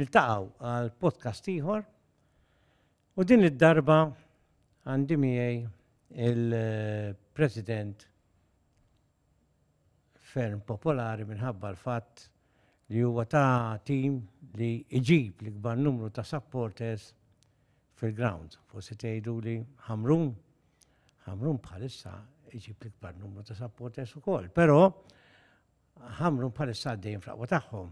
niltaqgħu għal podcast ieħor u din id-darba għandi miegħi il-President ferm popolari minħabba l-fatt li huwa ta' tim li iġib l-ikbar numru ta' supporters fil-ground. Forsi tgħiduli Ħamrun bħalissa iġib l-ikbar numru ta' supporters ukoll, però Ħamrun bħalissa għaddejjin fl-aqwa tagħhom.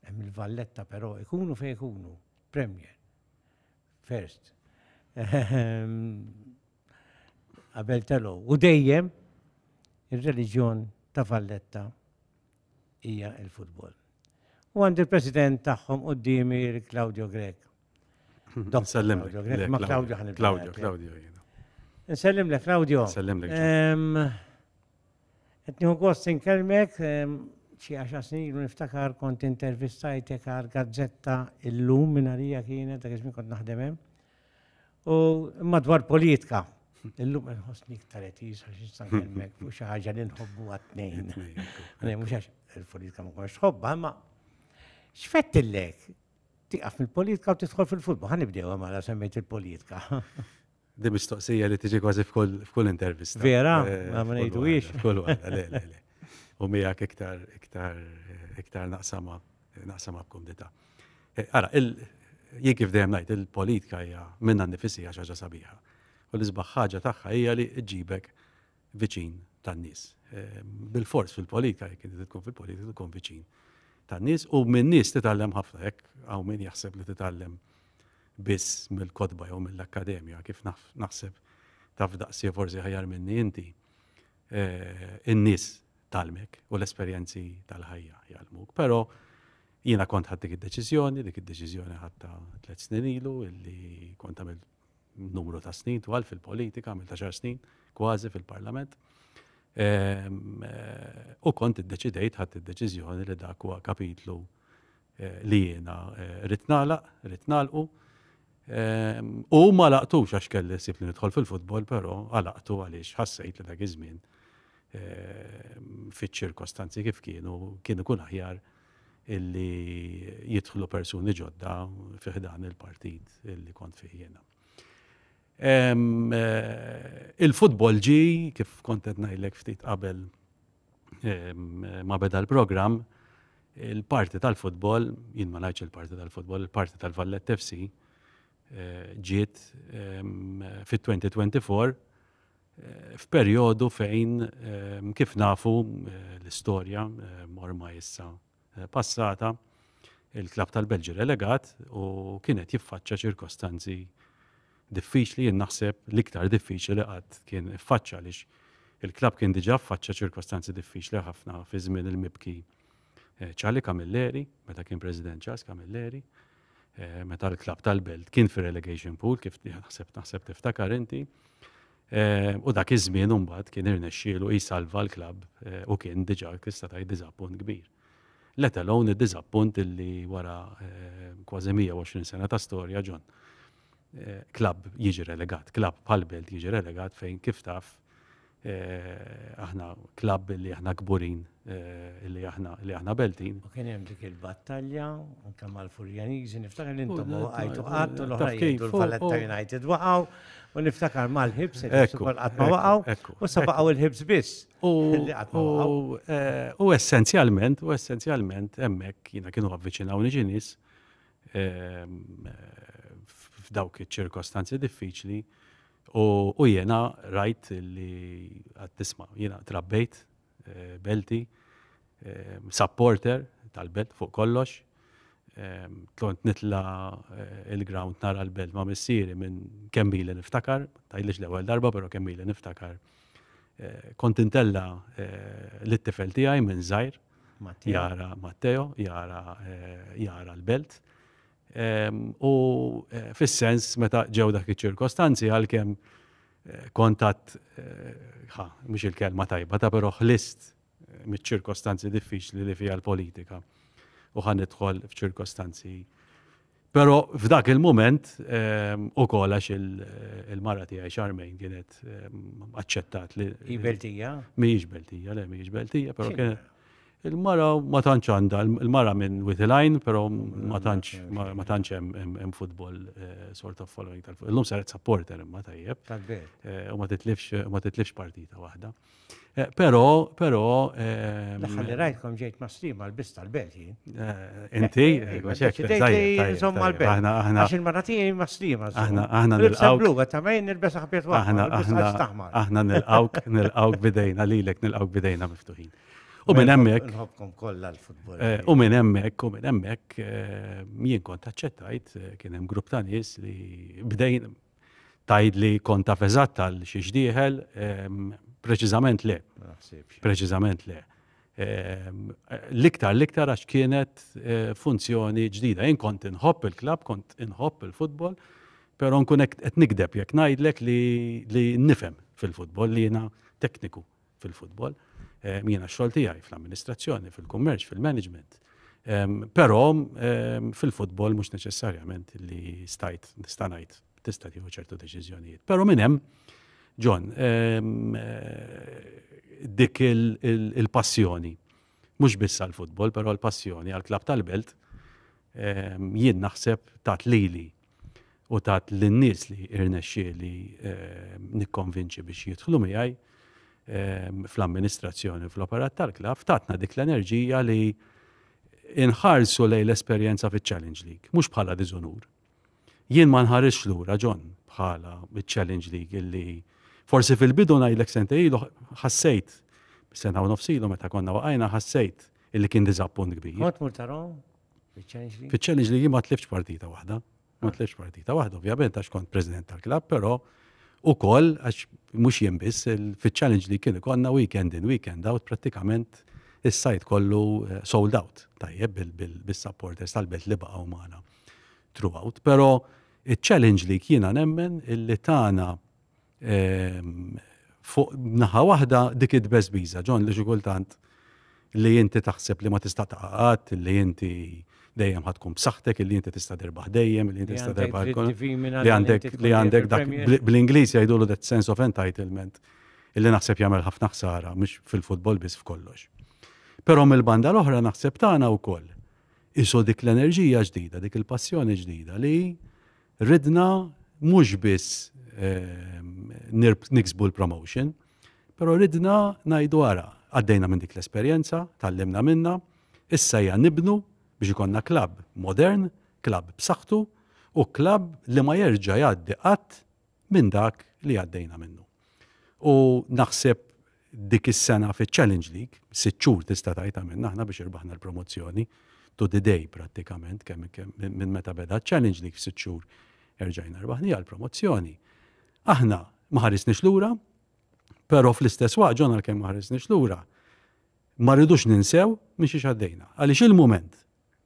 Hemm il-Valletta però ikunu fejn ikunu Premier first. Qabel telu u dejjem ir-reliġjon ta' Valletta hija l-futbol. U għandi il-President tagħhom qudiemi Claudio Grek. Nsellem lek. Ma Claudio Claudio. Nsellem lek Claudio. Nsellem lek. Qed nieħu gost inkellmek xi 10 snin ilu niftakar kont intervistajtek għal gazzetta illum minn għalija kienet dak iż-żmien kont naħdem hemm. U madwar politika. Illum nħossni iktar qed jisħa xi nkellmek fuq xi ħaġa li nħobbu għat-tnejn. Mhux għax il-politika ma nkunx ħobba, imma x'fettillek tieqaf mill-politika u tidħol fil-futbol. Ħanibdew mela semmejt il-politika. Di mistoqsija li tiġi kważi f'kull intervista. Vera, ma ngħidux. Kull waħda, le. U miegħek iktar naqsama b'kumdità. Ara, jien kif dejjem ngħid il-politika hija minnha nnifisha xi ħaġa sabiħa. U l-isbaħ ħaġa tagħha hija li ġibek viċin tan-nies. Bil-fors fil-politika, jekk inti tkun fil-politika tkun viċin tan-nies u min-nies titgħallem ħafna hekk hawn min jaħseb li titgħallem biss mill-kodba jew mill-akkademja kif naħseb taf daqsi forsi ħajar minni inti. In-nies talmek u l-esperjenzi tal-ħajja jgħalmuk, però jiena kont ħadd dik id-deċiżjoni ħadta 3 snin ilu illi kont għamil numru ta' snin twal fil-politika, għamil 10 snin kważi fil-Parlament. U kont id-deċidejt ħadd id-deċiżjoni li dak huwa kapitlu li jiena rid nagħlqu. U ma laqtux għax kelli sib li nidħol fil-futbol, però għalaqtu għaliex ħassejt li dak iż-żmien fiċ-ċirkostanzi kif kienu kun aħjar illi jidħlu persuni ġodda fih dan il-partit illi kont fih jiena. Il-futbol ġi, kif kontet ngħidlek ftit qabel ma beda l-programm, il-parti tal-futbol, jien ma ngħidx il-parti tal-futbol, il-parti tal-Valletta FC ġiet fit-2024 f'perjodu fejn kif nafu l-istorja orma issa passata, il-klab tal-Belġi relegat u kienet jiffaċċa ċirkostanzi diffiċli, jien naħseb l-iktar diffiċli qatt kien iffaċċa għaliex il-klab kien diġà ffaċċa ċirkostanzi diffiċli ħafna fi żmien il-mibki Ċarli Camilleri, meta kien President Charles Camilleri, meta l-klab tal-Belt kien fi relegation pool kif naħseb tiftakar inti. U dak iż-żmien imbagħad kien irnexxielu jisalva l-klab u kien diġà tista' tgħid diżappunt kbir. Let alone id-diżappunt illi wara kważi 120 sena ta' storja ġon. Klab jiġi relegat, klab bħal-Belt jiġi relegat fejn kif taf aħna klab li aħna kburin li aħna Beltin. U kien hemm dik il-battalja anke mal-Furjaniżi niftakar li intom waqgħu qatt u l-oħrajn l-Valletta United waqgħu u niftakar mal-Hibs ukoll qatt ma waqgħu u sa baqgħu il-Hibs biss. U essenzjalment hemmhekk jiena kienu avviċinawni ġi nies f'dawk iċ-ċirkostanzi diffiċli u jiena rajt li għad tisma' jiena trabbejt Belti, supporter tal-Belt fuq kollox, tlont nitla il-ground nara l-Belt ma' missieri minn kemm ili niftakar, tajlix l-ewwel darba, però kemm ili niftakar. Kont intella l-tifel tiegħi minn żgħir, jara Matteo, jara l-Belt. U fis-sens meta ġew dak iċ-ċirkostanzi għalkemm kontatt mhux il-kelma tajba ta' però ħlist miċ-ċirkostanzi diffiċli li fiha l-politika u ħanidħol f'ċirkostanzi. Però f'dak il-mument ukoll għax il-mara tiegħi Charmaine kienet aċċettat li Beltija? Mhijiex Beltija, però kienet Il-mara ma tantx għandha, il-mara minn Witheline, però ma tantx hemm futbol sort of following tal-futbol. Illum saret supporter imma tajjeb. Tal-belt. U ma titlifx partita waħda. Però Daħħalli rajtkom ġejt ma' slima l-bis tal-belt jien. inti Insomma l-belt. Għax il-maratija ma' slima. aħna nilqawk. Tamajn nilbes ħabiet aħna nilqawk bidejna lilek nilqawk bidejna miftuħin. U minn hemmhekk nħobkom kollha l-futbol. u minn hemmhekk jien kont aċċettajt kien hemm grupp ta' nies li bdejn tgħid li kont taf eżatt tal xi xdieħel preċiżament le. Preċiżament le. L-iktar għax kienet funzjoni ġdida. Jien kont inħobb il-klabb, kont inħobb il-futbol, però nkun qed nikdeb jekk ngħidlek li nifhem fil-futbol li jiena tekniku fil-futbol. Jiena x-xogħol tiegħi fl-amministrazzjoni, fil-kummerċ, fil-management. Però fil-futbol mhux neċessarjament li nista' ngħid tista' tieħu ċertu deċiżjonijiet. Però minn hemm John, dik il-passjoni, mhux biss għall-futbol, però l-passjoni għall-klabb tal-belt jien naħseb tat lili u tat lin-nies li irnexxieli nikkonvinċi biex jidħlu miegħi fl-amministrazzjoni fl-operat tal-klabb, tatna dik l-enerġija li inħarsu lejn l-esperjenza fiċ-Challenge League, mhux bħala diżonur. Jien ma nħarix lura John bħala biċ-Challenge League illi forsi fil-bidu ngħidlek sentej ilu ħassejt sena u nofs ilu meta konna waqajna ħassejt illi kien diżappunt kbir. Kont mur tarahom fiċ-Challenge League? Fiċ-Challenge League ma tlifx partita waħda. Ma tlifx partita waħda, ovvjament għax kont president tal-klabb, però ukoll għax mhux jien biss fiċ-Challenge League kien ikollna weekend in weekend out prattikament is-sajt kollu sold out tajjeb bis-supporters tal-belt li baqgħu magħna throughout. Però iċ-Challenge League jiena nemmen illi tagħna fuq naħa waħda dik id-best biża, John, li xi kultant li inti taħseb li ma tista' taqgħad, li inti dejjem ħadkun b'saħħtek, li inti tista' dirbaħ dejjem, li inti tista' dirbaħ li għandek dak bl-Ingliż jgħidulu that sense of entitlement illi naħseb jagħmel ħafna ħsara mhux fil-futbol biss f'kollox. Però mill-banda l-oħra naħseb tagħna wkoll isu dik l-enerġija ġdida, dik il-passjoni ġdida li ridna mhux biss niksbu l-promotion, però ridna ngħidu ara għaddejna minn dik l-esperjenza, tallimna minna, issa hija nibnu biex ikonna klabb modern, klabb b'saħħtu u klabb li ma jerġa' jgħaddi qatt minn dak li għaddejna minnu. U naħseb dik is-sena fiċ-Challenge League, 6 xhur tista' tgħidha minn aħna biex irbaħna l-promozzjoni to the day prattikament kemm minn meta beda Challenge League f'6 xhur erġajna rbaħnija l-promozzjoni. Aħna ma ħarisniex lura, però fl-istess waqt ġonna kemm ma ħarisniex lura, ma rridux ninsew minn xi għaddejna. Għaliex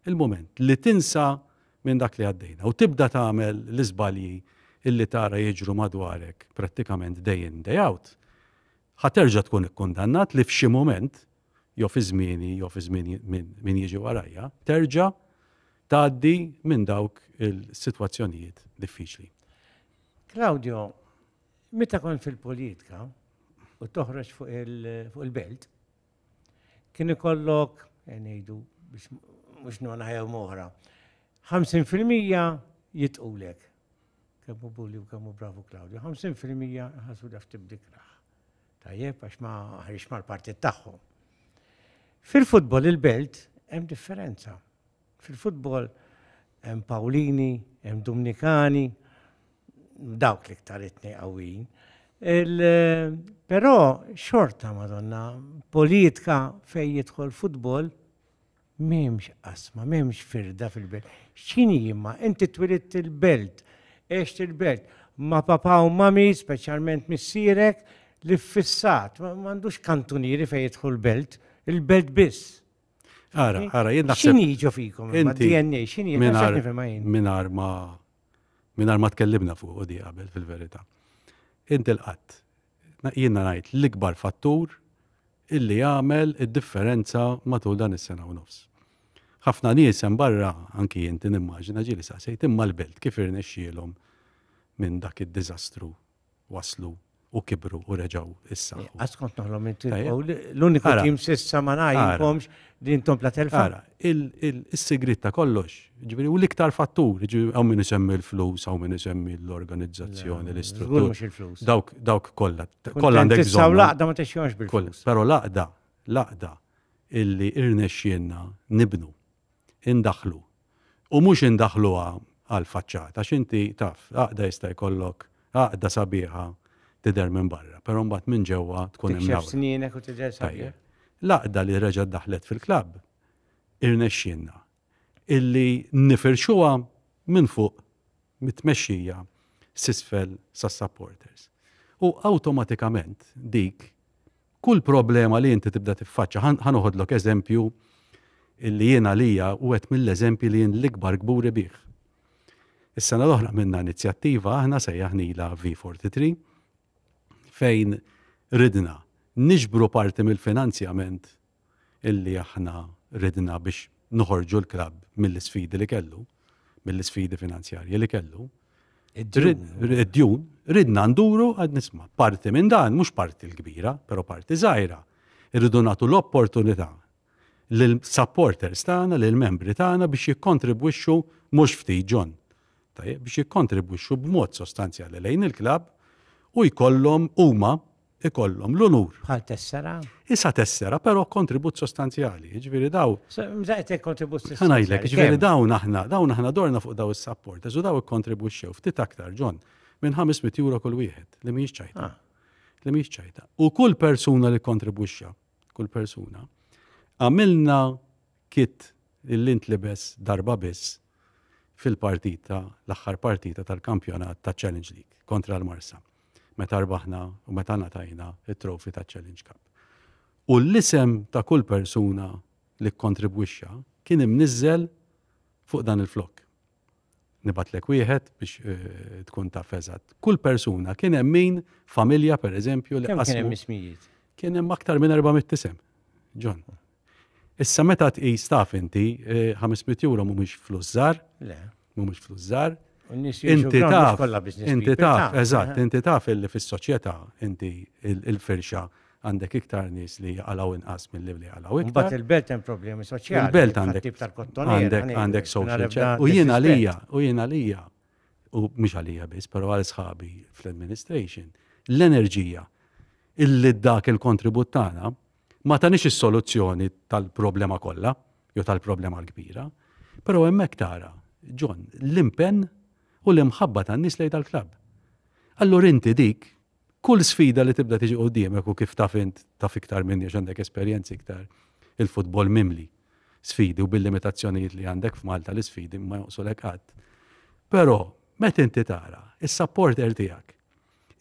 il-mument li tinsa minn dak li għaddejna u tibda tagħmel l-iżbalji illi tara jiġru madwarek prattikament day in day out, ħaterġa' tkun ikkundannat li f'xi mument jew fi żmieni jew fi żmien min jiġi warajja, terġa' tgħaddi minn dawk il-sitwazzjonijiet diffiċli. Claudio, meta kont fil-politika u toħroġ fuq il-belt, kien ikollok ngħidu biex mhux nagħmel moħra, 50% jitqulek. Kemm hu bulli u kemm hu bravu Claudio, 50% ħasu daf tibdikraħ. Tajjeb għax ma ħarix mal-partit tagħhom. Fil-futbol il-belt hemm differenza. Fil-futbol hemm Pawlini, hemm Dominikani, dawk l-iktar itnej qawwijin. Però xorta Madonna, politika fejn jidħol futbol m'hemmx qasma, m'hemmx firda fil-belt. X'inhi imma inti twilidt il-belt, għext il-belt ma' papa u mami, speċjalment missierek, li fissat, m'għandux kantunieri fejn jidħol belt, il-belt biss. Ara, jien naħseb. X'inhi ġo fikom? DNA, x'inhi minar ma tkellimna fuq u di qabel fil-verità. Inti l-qatt. Jiena ngħid l-ikbar fattur illi jagħmel id-differenza matul dan is-sena u nofs. Ħafna nies hemm barra anki inti nimmaġina ġieli saqsejt imma l-belt kif irnexxielhom minn dak id-diżastru waslu u kibru u reġaw issa. Għaskont noħlom l-uniku tim sissa ma najkomx din tompla telfa. Ara, il-sigrit ta' kollox, ġiviri, u l-iktar fattur, ġiviri, għaw minn isemmi l-flus, għaw minn isemmi l-organizzazzjoni, l-istruttur. mux il-flus. Dawk kolla. Kolla għandek Tissaw bżonn. laqda ma teċjonx bil-flus. Pero laqda illi irnexxienna nibnu, indaħlu. U mux indaħluha għal-faċċata, għax inti taf, laqda jista' jkollok, laqda sabiħa tidher minn barra, però mbagħad minn ġewwa tkun hemm Tikxef snienek u tidher sabiħ. Laqda li reġa' daħlet fil-klabb irnexxienna illi nifirxuha minn fuq mit-tmexxija sisfel sas-supporters. U awtomatikament dik kull problema li inti tibda tiffaċċa, ħanoħodlok eżempju illi jiena lija u għet mill-eżempji li jien l-ikbar gburi bih. Is-sena l-oħra minna inizjattiva aħna sejjaħnila V43 fejn ridna niġbru parti mill-finanzjament illi aħna ridna biex noħorġu l-klabb mill-sfidi li kellu, mill-sfidi finanzjarji li kellu. Id-djun, ridna nduru għad nisma' parti minn dan, mhux parti l-kbira, però parti żgħira. Irridu nagħtu l-opportunità lill-supporters tagħna, lill-membri tagħna biex jikkontribwixxu mhux ftit ġon. Biex jikkontribwixxu b'mod sostanzjali lejn il-klabb u jkollhom huma ikollhom l-onur. Bħal tessera? Issa tessera, però kontribut sostanzjali. Ġifieri daw. Mżajt kontribut sostanzjali. Ħanajlek, ġifieri dawn aħna dorna fuq daw is-supporters u daw ikkontribwixxew ftit aktar ġon minn 500 euro kull wieħed li mhijiex ċajta. Li mhijiex ċajta. U kull persuna li kontribwixxa, kull persuna, għamilna kit li ntlibes darba biss fil-partita, l-aħħar partita tal-kampjonat ta' Challenge League kontra l-Marsa. Meta rbaħna u meta natajna it-trofi ta' Challenge Cup. U l-isem ta' kull persuna li kontribwixxa kien imniżżel fuq dan il-flok. Nibatlek wieħed biex tkun taf eżatt. Kull persuna kien hemm min familja pereżempju li qasmu. Kien hemm ismijiet? Kien hemm aktar minn 400 isem. Ġon. Issa meta tqis taf inti 500 euro mhumiex flus żgħar. Le. Mhumiex flus żgħar. Inti taf, eżatt, inti taf illi fis-soċjetà inti il-firxa għandek iktar nies li jaqalaw inqas mill-li jaqalaw iktar. Mbagħad il-belt hemm problemi soċjali. Il-belt għandek social chat. U jiena għalija, u mhux għalija biss, però għal sħabi fl-administration, l-enerġija illi dak il-kontribut tagħna ma tanix is-soluzzjoni tal-problema kollha, jew tal-problema l-kbira, però hemmhekk tara, Ġon, l-impenn u l-imħabba tan-nies lejn tal-klabb. Allura inti dik, kull sfida li tibda tiġi quddiemek u kif taf int taf iktar minni għax għandek esperjenzi iktar il-futbol mimli. Sfidi u bil-limitazzjonijiet li għandek f'Malta l-sfidi ma joqsolek qatt. Però meta inti tara is-supporter tiegħek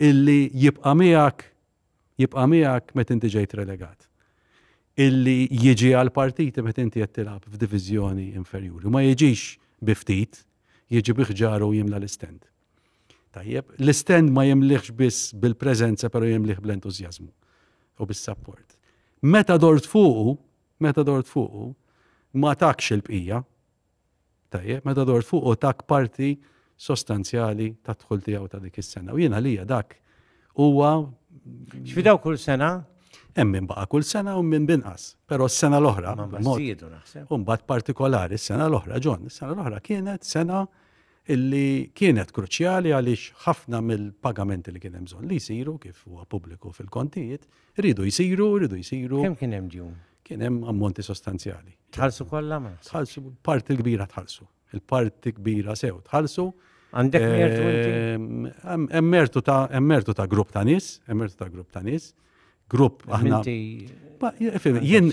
illi jibqa' miegħek meta inti ġejt relegat. Illi jiġi għal partiti meta inti qed tilgħab f'diviżjoni inferjuri. Ma jiġix biftit, jiġi biħġaru u jimla l-istend. Tajjeb, l-istend ma jimliħx biss bil-prezenza, pero jimliħ bl-entuzjazmu u bis-support. Meta dort fuqu, ma takx il-bqija, tajjeb, meta dort fuqu tak parti sostanzjali ta' dħul tiegħu ta' dik is-sena. U jiena lija dak huwa x'fidaw kull sena? Hemm min baqa' kull sena u min binqas, però s-sena l-oħra. U mbagħad partikolari s-sena l-oħra, Ġon, s-sena l-oħra kienet sena illi kienet kruċjali għaliex ħafna mill-pagamenti li kien hemm bżonn li jsiru kif huwa pubbliku fil-kontijiet, iridu jsiru. Kemm kien hemm djun? Kien hemm ammonti sostanzjali. Tħallsu kollha ma? Tħallsu parti kbira tħallsu. Il-parti kbira sew tħallsu. Għandek mertu inti? Hemm mertu ta' grupp ta' nies, grupp aħna.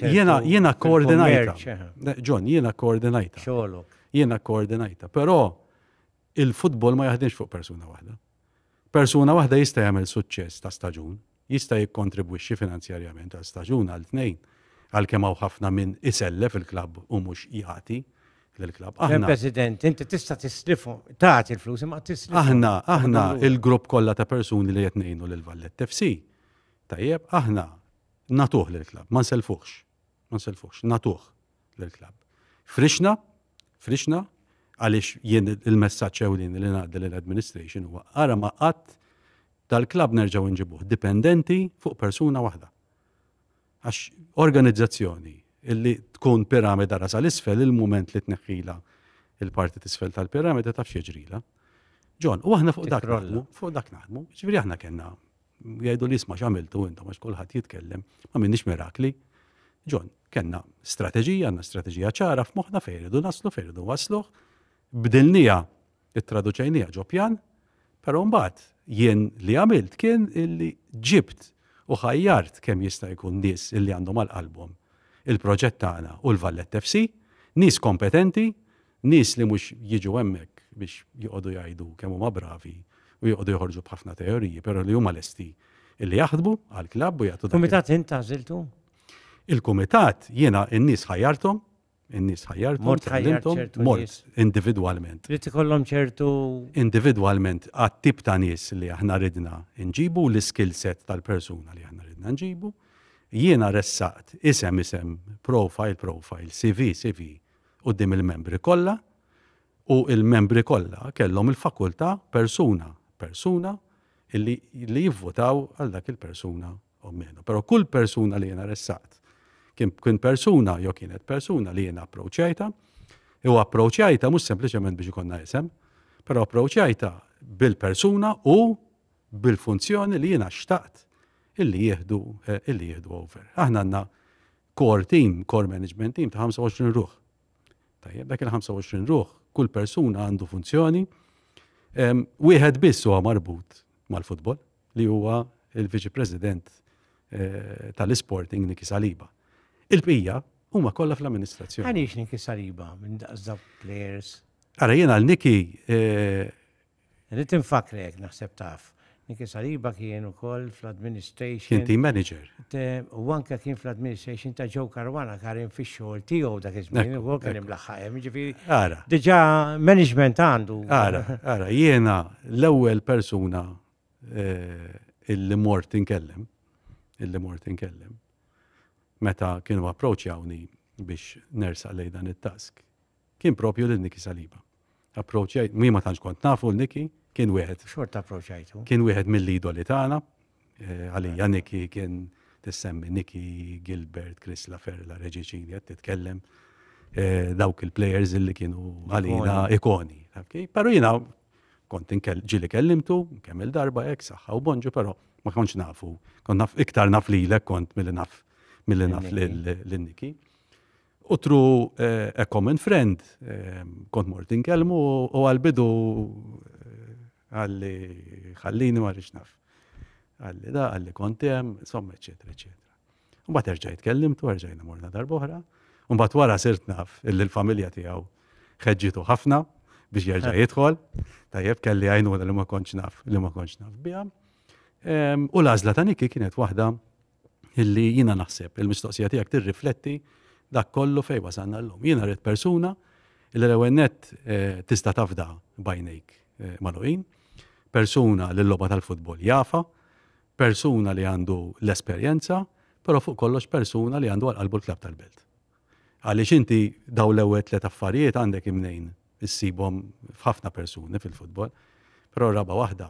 Jiena koordinajta. Ġon, jiena koordinajta. Xogħolok. Jiena koordinajta, però il-futbol ma jaħdimx fuq persuna waħda. Persuna waħda jista' jagħmel suċċess ta' staġun, jista' jikkontribwixxi finanzjarjament għal staġun għal tnejn, għalkemm hawn ħafna minn isellef il-klabb u mhux jagħti lill-klabb. President, inti tista' tislifu, tagħti l-flus imma tislifu. Aħna il-grupp kollha ta' persuni li qed ngħinu lil Vallett FC. Tajjeb, aħna natuh lill-klabb, ma nselfux, natuh lill-klabb. Frixna, għaliex jien il-messaġġ ewlieni li ngħaddi lill-administration huwa ara ma qatt dal-klab nerġgħu nġibuh dipendenti fuq persuna waħda. Għax organizzazzjoni illi tkun piramida rasa l-isfel il-moment li tneħħila il-parti tisfel tal-piramida taf xieġrila. John, u aħna fuq dak naħdmu, ġifieri aħna kellna jgħidu li isma' x'għamiltu intom għax kulħadd jitkellem, ma minnix mirakli. John, kellna strateġija, għandna strateġija ċara f'moħħna fejn iridu naslu, fejn iridu waslu, bdilnija it-traduċejnija ġo pjan, però mbagħad jien li għamilt kien illi ġibt u ħajjart kemm jista' jkun nies illi għandhom għal qalbhom il-proġett tagħna u l-Vallett FC, nies kompetenti, nies li mhux jiġu hemmhekk biex joqogħdu jgħidu kemm huma bravi u joqogħdu joħorġu b'ħafna teoriji, però li huma lesti illi jaħdmu għall-klabb u jagħtu Kumitat intażiltu? Il-kumitat jiena n-nies ħajjarthom, Mort ħajjartom, mort individwalment. Trid ikollhom ċertu Individwalment għat-tip ta' nies li aħna ridna nġibu, l-skill set tal-persuna li aħna ridna nġibu, jiena ressaqt isem, profile, CV qudiem il-membri kollha u il-membri kollha kellhom il-fakultà persuna li jivvotaw għal dak il-persuna u menu. Però kull persuna li jiena ressaqt kien persuna jew kienet persuna li jiena approċċjajta, u approċċjajta mhux sempliċement biex ikonna isem, però approċċjajta bil-persuna u bil-funzjoni li jiena xtaqt illi jieħdu over. Aħna għandna core management team ta' 25 ruħ. Tajjeb, dak il-25 ruħ, kull persuna għandu funzjoni. Wieħed biss huwa marbut mal-futbol li huwa il-Viċi President tal-Sporting Niki Saliba. Il-bqija huma kollha fl-amministrazzjoni. Għaliex Niki Saliba minn daqsda players. Ara jiena l-Niki Rrid infakrek naħseb taf. Niki Saliba kien ukoll fl-administration. kien team manager. U anke kien fl-administration ta' Joe Caruana kien fix-xogħol tiegħu dak iż-żmien ukoll kien imlaħħajem. Ġifieri Ara, diġà management għandu. ara, jiena l-ewwel persuna illi mort inkellem, meta kienu approċjawni biex nersaq lejn dan it-task, kien propju lil Niki Saliba. Approċjajt, mi ma tantx kont nafu l-Niki, kien wieħed. Xorta approċjajtu. Kien wieħed mill-idoli tagħna. Għalija Niki kien tissemmi Niki Gilbert, Chris Laferla, Reġiċini qed titkellem dawk il-plejers illi kienu għalina ikoni. Però jiena kont ġili kellimtu, kemm il-darba hekk saħħa u bonġu, però ma kontx nafu. Kont naf iktar naf lilek kont milli naf lil-Niki. U tru a common friend, kont mort inkellmu u għal-bidu għalli ħallini ma rix naf. Għalli kontem, insomma, eccetera. U bat erġajt kellimtu, erġajna morna darbohra, u bat wara sirt naf il-familja tiegħu ħeġġitu ħafna biex jerġa' jidħol, tajjeb kelli għajnu li ma kontx naf biha. U l-għażla ta' Niki kienet waħda illi jiena naħseb il-mistoqsija tiegħek tirrifletti dak kollu fejn wasalna llum. Jiena rrid persuna illi l-ewwel nett tista' tafda bajnejk magħluqin, persuna li l-logħba tal-futbol jafa, persuna li għandu l-esperjenza, però fuq kollox persuna li għandu għal-qalbu l-klab tal-belt. Għaliex inti daw l-ewwel tliet affarijiet għandek imnejn issibhom f'ħafna persuni fil-futbol, però raba waħda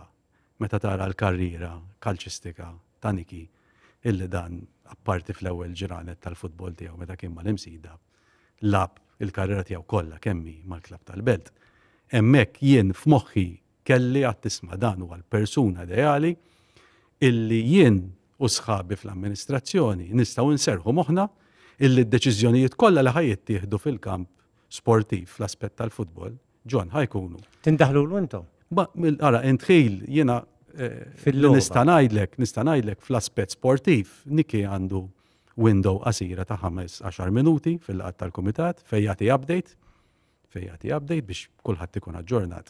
meta tara l-karriera kalċistika ta' Niki illi dan apparti fl-ewwel ġranet tal-futbol tiegħu meta kien mal-imsida lab il-karriera tiegħu kollha kemmi mal-klab tal-belt. Hemmhekk jien f'moħħi kelli għad tisma' dan huwa l-persuna ideali illi jien u sħabi fl-amministrazzjoni nistgħu nserħu moħħna illi d-deċiżjonijiet kollha li ħajjittieħdu fil-kamp sportiv fl-aspett tal-futbol, John, ħajkunu. Tindaħlulu intom? Ara, intħil jiena nista' ngħidlek fl-aspett sportiv, Niki għandu window qasira ta' 5-10 minuti fil-laqgħat tal-kumitat fejn jagħti update biex kulħadd ikun aġġornat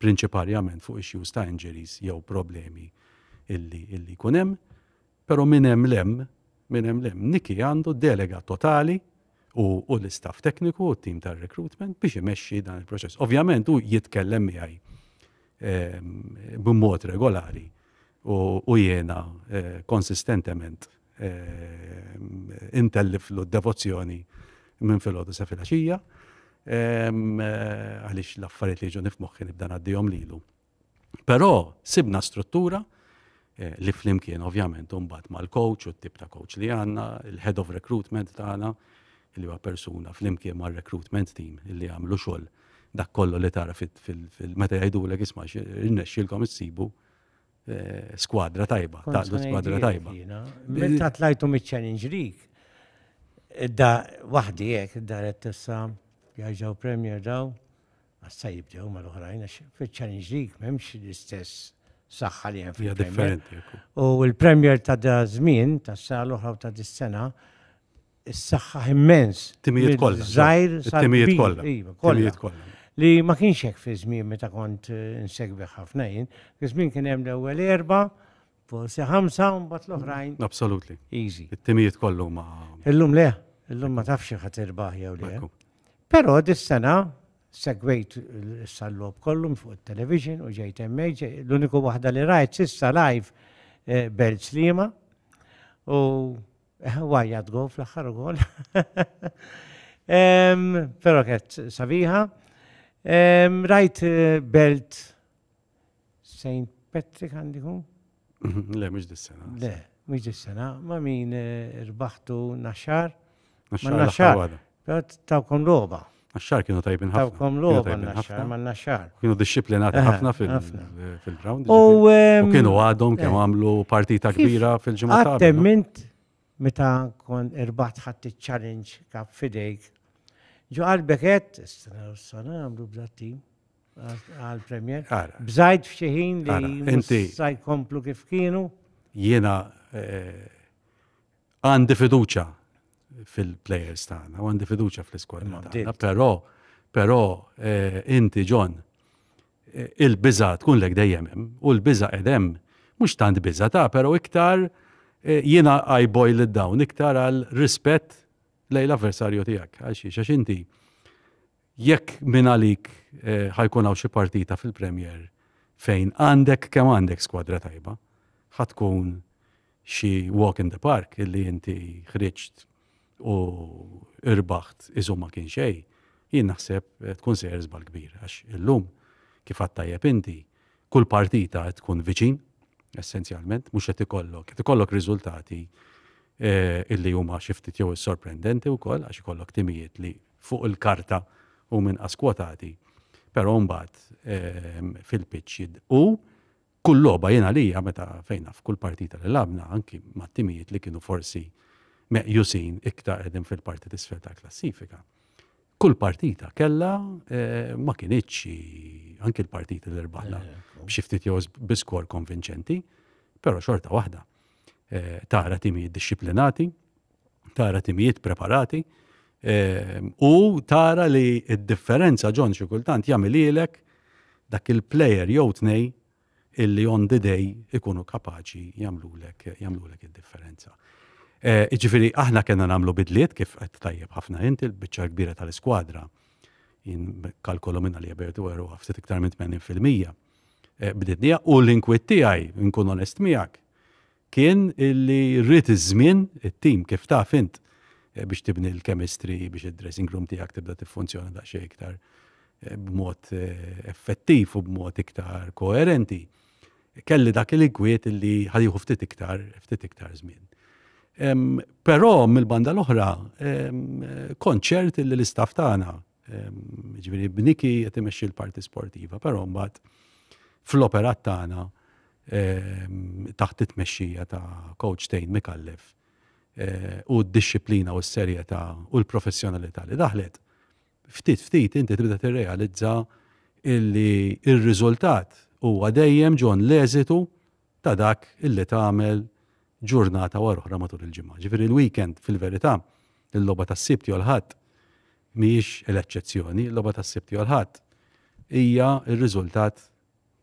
prinċipalment fuq issues ta' injuries jew problemi illi jkun hemm, però minn hemm lem Niki għandu delega totali u l-istaff tekniku u t-tim tar-recruitment biex imexxi dan il-proċess. Ovvjament hu jitkellem miegħi b'mod regolari u jiena konsistentement intelliflu d-devozzjoni minn filgħodu sa filgħaxija għaliex l-affarijiet li ġuni f'moħħi nibda ngħaddihom lilu. Però sibna struttura li flimkien ovvjament mbagħad mal-coach u t-tip ta' coach li għandna, il-head of recruitment tagħna li huwa persuna flimkien mal-recruitment team li għamlu xogħol dak kollu li tara meta jgħidulek isma' irnexxielkom issibu skwadra tajba, taqdu skwadra tajba. Meta tlajtu mit-Challenge League, da waħdi hekk daret issa jarġgħu Premier daw, għassa jibdew mal-oħrajn għax fil-Challenge League m'hemmx l-istess saħħa li hemm fil-Premier. U l-Premier ta' da żmien, tas-sena l-oħra ta' dis-sena, is-saħħa immens. Timijiet kollha. Żgħir timijiet kollha. Li ma kienx hekk fi żmien meta kont insegwi ħafna jien, fi żmien kien hemm l-ewwel 4, forsi 5 u mbagħad l-oħrajn. Absolutely. Easy. It-timijiet kollu ma. Illum le, illum ma tafx ħadd irbaħ jew le. Però dis-sena segwejt is-sallob kollu fuq it-television u ġejt hemmhekk, l-uniku waħda li rajt s'issa live Belt Slima u wajjad gol fl-aħħar ukoll. Però kienet sabiħa. Rajt Belt St. Patrick għandikum? Le, mhux dis-sena. Le, mhux dis-sena. Ma min irbaħtu Naxxar? Naxxar. Però tawkom logħba. Naxxar kienu tajbin ħafna. Tawkom logħba Naxxar, ma Naxxar. Kienu disciplinati ħafna fil-ground. U kienu għadhom kemm għamlu partita kbira fil-ġimgħa ta' Għattemmint meta kon irbaħt ħadd iċ-challenge kap fidejk. Ġo għal-beket, s-sana għamlu b'dattim għal-Premier. Bżajt fċeħin li saj komplu kif kienu. Jiena għandi fiduċa fil-players tagħna, għandi fiduċa fl-iskwadra tagħna. Però inti John, il-biża tkun lek dejjem hemm u l-biża qed hemm mhux tant biża ta' però iktar jiena I boil it down iktar għal rispett lej l-avversarju tiegħek. Għax inti jekk minn għalik ħajkun hawn xi partita fil-Premier fejn kemm għandek skwadra tajba, ħatkun xi walk in the park illi inti ħriġt u irbaħt iżu ma kien xejn, jien naħseb tkun sejjer żball kbir għax illum kif għattajjeb inti kull partita tkun viċin essenzjalment, mhux qed ikollok riżultati illi huma xi ftit jew sorprendenti wkoll għax ikollok timijiet li fuq il-karta u minn askwatati. Però mbagħad fil-pitch u kull logħba jiena għalija meta fejna f'kull partita li labna anki mat-timijiet li kienu forsi meqjusin iktar qegħdin fil-parti isfel ta' klassifika. Kull partita kellha ma kienitx anki l-partita li rbaħna b'xi ftit jew biskor konvinċenti, però xorta waħda. Tara timijiet disciplinati, tara timijiet preparati u tara li id-differenza John xi kultant jagħmel ilek dak il-plejer jew tnej illi on the day ikunu kapaċi jagħmlulek id-differenza. Ġifieri aħna kellna nagħmlu bidliet kif qed tajjeb ħafna inti l-biċċa kbira tal-iskwadra. Jien kalkolu minna li jabertu għeru ftit iktar minn 80%. Bdidnija u l-inkwiet tiegħi nkun onest miegħek kien illi rrid iż-żmien it-tim kif taf int biex tibni l-chemistry biex id-dressing room tiegħek tibda tiffunzjona daqsxejn iktar b'mod effettiv u b'mod iktar koerenti. Kelli dak il-inkwiet illi ħadieħu ftit iktar żmien. Però mill-banda l-oħra konċert illi l-istaff tagħna ġifieri b'Niki qed imexxi l-parti sportiva, però mbagħad fl-operat tagħna taħt it-tmexxija ta' Coach Tejn Mikallef u d-disciplina u s-serjetà u l-professjonalità li daħlet. Ftit inti tibda tirrealizza illi ir-riżultat huwa dejjem John l-eżitu ta' dak illi tagħmel ġurnata wara oħra matul il-ġimgħa. Ġifieri l-weekend fil-verità il-logħba tas-Sibt jew l-Ħadd mhijiex l-eċċezzjoni, il-logħba tas-Sibt jew l-Ħadd hija r-riżultat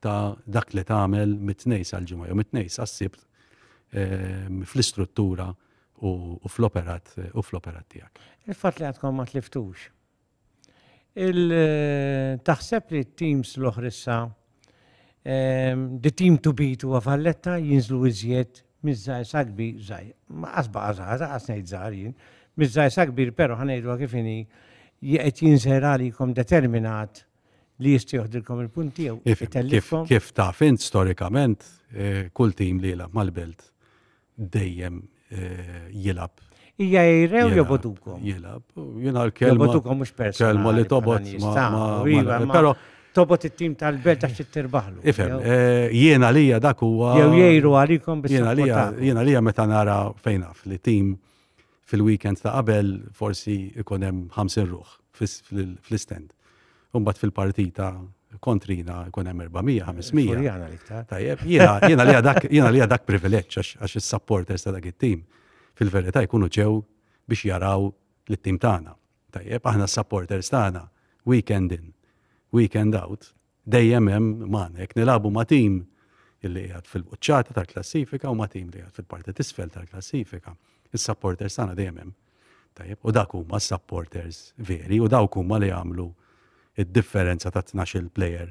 ta' dak li tagħmel mit-tnejn għall-ġimgħa jew mit-tnejn għas-Sibt fl-istruttura u fl-operat tiegħek. Il-fatt li għadkom ma tliftux. Taħseb li t-teams l-oħrissa the team to beat huwa Valletta jinżlu iżjed miż-żgħir sa kbir żgħir. Ma qasba żgħar, ngħid żgħar jien, miż-żgħir sa kbir però ħanejdwa kif inhi qed jinżel għalikom determinat li jistgħu joħdilkom il-punti jew itellifkom. Kif taf int storikament kull tim li jilab mal-belt dejjem jilab. Hija jgħirew jobodukom. Jilab. Jiena l-kelma. Jobodukom mhux personali. Kelma li tobot. Però tobot it-tim tal-belt għax tirbahlu. Ifhem, jiena lija dak huwa. Jew jgħiru għalikom biex. Jiena lija meta nara fejn naf li tim fil-weekend ta' qabel forsi ikun hemm 50 ruħ fl-istend. Umbat fil-partita kontrina jkun hemm 400-500. Furjana l-iktar. Tajjeb, jiena li dak privileġġ għax is-supporters ta' dak it-tim fil-verità jkunu ġew biex jaraw lit-tim tagħna. Tajjeb, aħna s-supporters tagħna weekend in, weekend out, dejjem hemm manek nilagħbu ma' tim illi qiegħed fil-quċċata tal-klassifika u ma' tim li qiegħed fil-parti t'isfel tal-klassifika. Is-supporters tagħna dejjem hemm. Tajjeb, u dak huma s-supporters veri u dawk huma li jagħmlu id-differenza ta' 12 player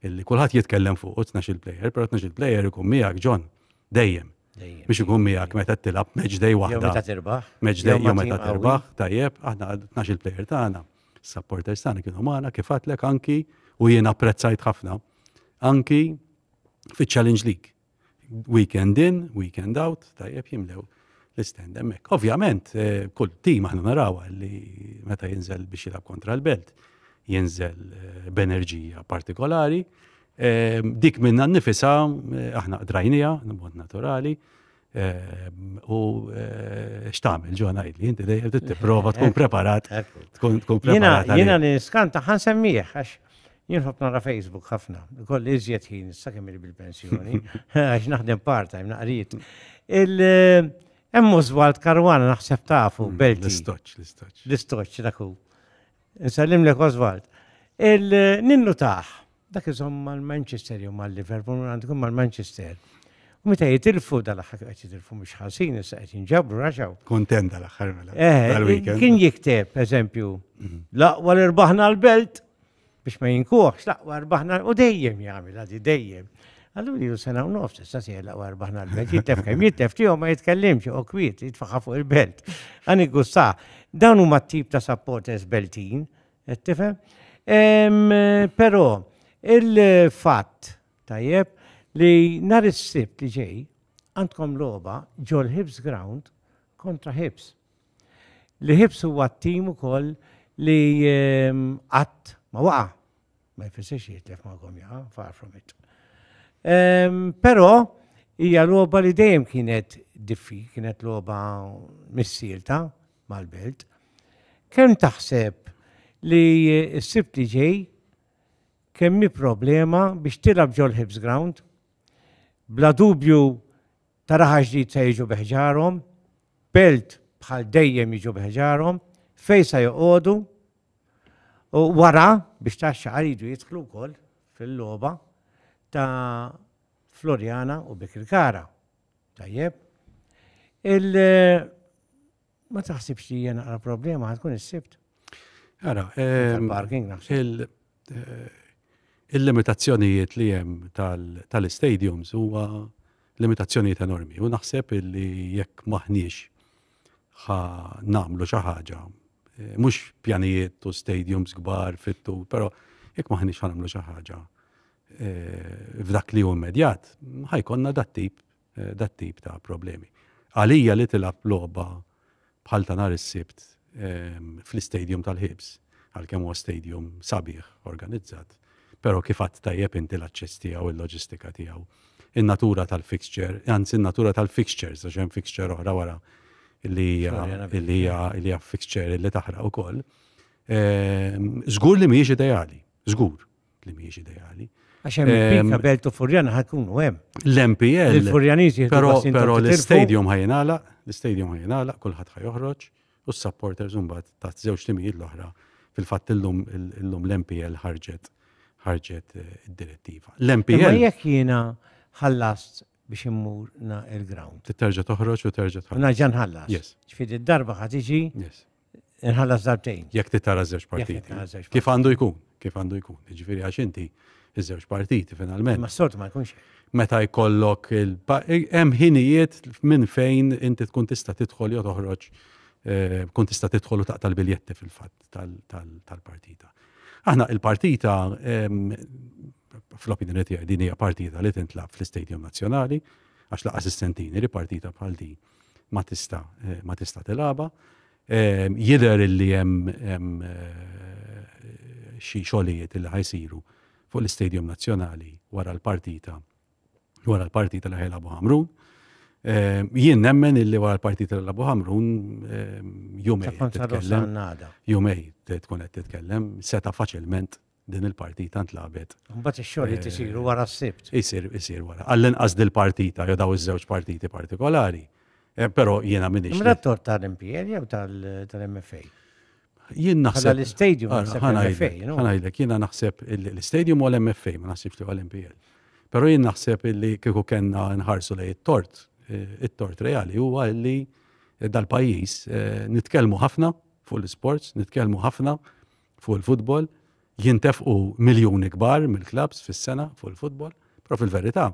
illi kulħadd jitkellem fuq 12 player, però 12 player ikun miegħek John dejjem. Biex ikun miegħek meta tilab match day waħda. Meta tirbaħ. Match day jew meta tirbaħ, tajjeb, aħna 12 player tagħna. Supporters tagħna kienu magħna kif għadlek anki u jien apprezzajt ħafna anki fiċ-Challenge League. Weekend in, weekend out, tajjeb jimlew l-istend hemmhekk. Ovvjament, kull tim aħna narawha li meta jinżel biex jilab kontra l-belt jinżel b'enerġija partikolari. Dik minna nnifisha aħna qdrajnija, mod naturali, u x'tagħmel ġo ngħidli, inti dejjem tipprova tkun preparat. Tkun preparat. Jiena niskanta ħansemmih għax jien ħobb nara Facebook ħafna. Koll iżjed ħin issa kemm bil-pensjoni għax naħdem part-time naqrit. Hemm Oswald Karwana naħseb tafu Belti. L-istoċ dak hu. Nsallim lek Oswald. Ninnu taħ, dak iżom mal-Manchester jew mal-Liverpool, għandkom mal-Manchester. U meta jitilfu dal-aħħar qed jitilfu mhux ħasin, issa qed jinġabru raġaw. Kontent dal-aħħar mela. Kien jikteb, eżempju, laqwa l-irbaħna l-belt biex ma jinkuħx, laqwa rbaħna u dejjem jagħmel għadi dejjem. Allura jilu sena u nofs, issa si laqwa rbaħna l-belt, jittef kemm jittef tiegħu ma jitkellimx, u kwiet, jitfaħħa fuq il-belt. Għani gussa, dawn huma t-tip ta' supporters beltin, qed tifhem? Però il-fatt tajjeb li nhar is-sibt li ġej għandkom logħba ġol Hibs Ground kontra Hibs. Li Hibs huwa t-tim ukoll li qatt ma waqa' ma jfissirx jitlef magħhom jaqa' far from it. Però hija logħba li dejjem kienet kienet logħba missielta mal-belt. Kemm taħseb li s-sibt li ġej kemmi problema biex tilab ġol Hibs Ground, bla dubju taraħa ġdid se jiġu beħġarhom, belt bħal dejjem jiġu beħġarhom, fejsa joqogħdu u wara biex taxxa għaridu jidħlu wkoll fil-logħba ta' Florjana u Bekirkara. Tajjeb. Ma taħsibx li jena għal problema ħatkun is-sibt. Ara, il-limitazzjonijiet li hemm tal-stadiums huwa limitazzjonijiet enormi u naħseb li jekk maħniex ħa nagħmlu xi ħaġa, mhux pjanijiet u stadiums kbar fit-tul, però jekk maħniex ħa nagħmlu xi ħaġa f'dak li hu immedjat, ħajkonna dat-tip ta' problemi. Għalija li tilab logħba bħal ta' nhar is-sibt fl-istadium tal-Hibs, għalkemm huwa stadium sabiħ organizzat, però kif għadd tajjeb inti l-aċċess tiegħu, il-loġistika tiegħu, in-natura tal-fixture, anzi in-natura tal-fixtures, għax hemm fixture oħra wara li hija fixture li taħraq ukoll. Żgur li mhijiex ideali, żgur li mhijiex ideali. Għax hemm il-pika Beltu Furjana ħakunu hemm. L-MPL. Il-Furjaniżi però l-istadium ħajnagħlaq, kulħadd ħajoħroġ u s-supporters mbagħad ta' żewġ timijiet l-oħra fil-fatt illum l-MPL ħarġet id-direttiva. L-MPL. Ma jekk jiena ħallast biex immur il-ground. Terġa' toħroġ u terġa' tħallas. Naġa nħallas. Yes. Ġifieri d-darba ħad tiġi nħallas darbtejn. Jekk titara żewġ partiti. Kif għandu jkun. Ġifieri għax inti iż-żewġ partiti finalment. Ma s-sort ma jkunx. Meta jkollok hemm ħinijiet minn fejn inti tkun tista' tidħol jew toħroġ kun tista' tidħol u taqta' l-biljetti fil-fatt tal-partita. Aħna il-partita fl-opinjoni tiegħi din hija partita li tintlab fl-Istadium Nazzjonali għax laqas is-sentini li partita bħal di ma tista' tilaba. Jidher li hemm xi xogħlijiet li ħajsiru fuq l-Istadium Nazzjonali wara l-partita li ħejlabu Ħamrun. Jien nemmen illi wara l-partita li ħejlabu Ħamrun jumej tkun qed titkellem seta' faċilment din il-partita ntlabet. Mbagħad ix-xogħol isiru wara s-sibt. Isir wara. Għall-inqas dil-partita jew daw iż-żewġ partiti partikolari. Però jiena minix. Imma tort tal-MPL jew tal-MFA? Jien naħseb l-Istadium ħanajdlek jiena naħseb l-Istadium u l-MFA ma naħsibx li l-MPL. Però jien naħseb illi kieku kellna nħarsu lej it-tort reali huwa li dal-pajjiż nitkellmu ħafna fuq l-sports, nitkellmu ħafna fuq il-futbol, jintefqu miljuni kbar mill-klabs fis-sena fuq il-futbol, però fil-verità